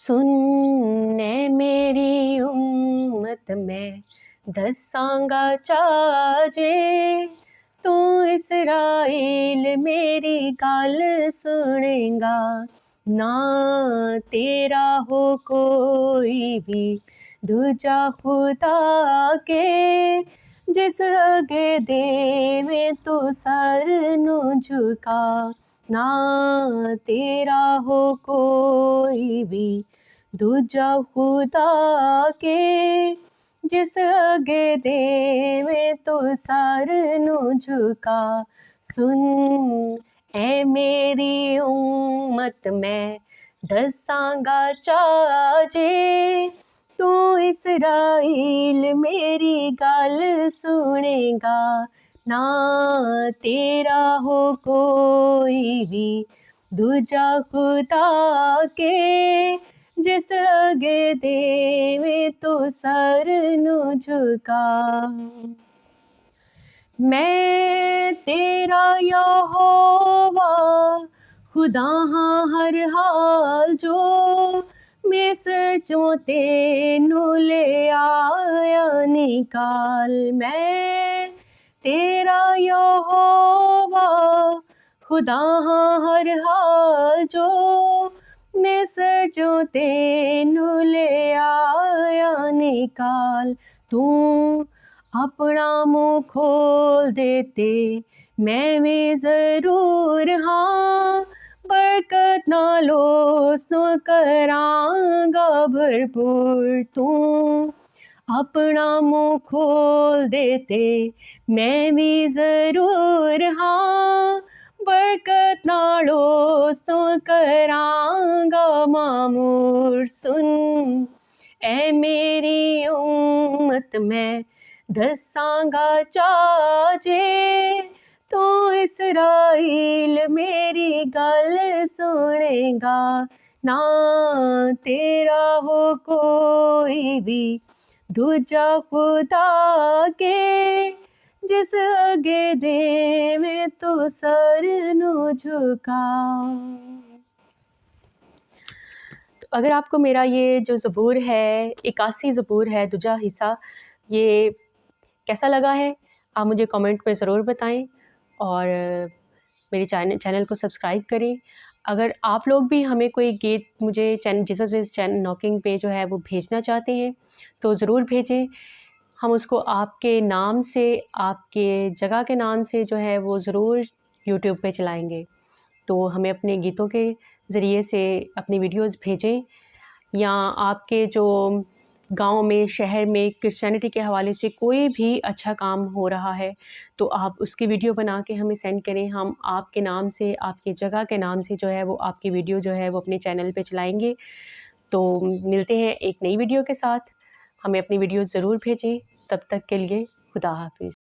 सुनने मेरी उम्मत मैं दसांगा चाजे, तू इसराइल मेरी गल सुनेगा। ना तेरा हो कोई भी दूजा खुदा के, जिस अगे देवे तू सर नू झुका। ना तेरा हो कोई भी दूजा खुदा के, जिस अगे देवे तो सर नू झुका। सुन ऐ मेरी उम्मत मैं दसांगा चाजे, तू इसराइल मेरी गल सुनेगा। ना तेरा हो कोई भी दूजा खुदा के, जिस अगे देवे तो सर नू झुका। मैं तेरा यहोवा खुदा हाँ हर हाल, जो मिस्र चों तेनू ले आया निकाल। मैं तेरा यहोवा खुदा हाँ हर हाल, जो मिस्र चों तेनू ले आया निकाल। तू अपना मुँह खोल देते मैं भी ज़रूर हाँ, बरकत नालो उसनो करांगा भरपूर। तू अपना मुँह खोल देते मैं भी ज़रूर हाँ, बरकत नालो उसनो करांगा मामूर। सुन ऐ मेरी उम्मत मैं दसांगा चाजे, तू इसराइल मेरी गल सुनेगा। ना तेरा हो कोई भी दूजा खुदा के, जिस अगे देवे तो सर नू झुका। अगर आपको मेरा ये जो ज़बूर है 81 ज़बूर है दूजा हिस्सा, ये कैसा लगा है आप मुझे कमेंट में ज़रूर बताएं और मेरे चैनल को सब्सक्राइब करें। अगर आप लोग भी हमें कोई गीत मुझे जीसस इज़ चैनल नॉकिंग पे जो है वो भेजना चाहते हैं तो ज़रूर भेजें। हम उसको आपके नाम से, आपके जगह के नाम से जो है वो ज़रूर यूट्यूब पे चलाएँगे। तो हमें अपने गीतों के ज़रिए से अपनी वीडियोज़ भेजें, या आपके जो गांव में, शहर में क्रिश्चियनिटी के हवाले से कोई भी अच्छा काम हो रहा है तो आप उसकी वीडियो बना के हमें सेंड करें। हम आपके नाम से, आपकी जगह के नाम से जो है वो आपकी वीडियो जो है वो अपने चैनल पे चलाएँगे। तो मिलते हैं एक नई वीडियो के साथ। हमें अपनी वीडियो ज़रूर भेजें। तब तक के लिए खुदा हाफ़िज़।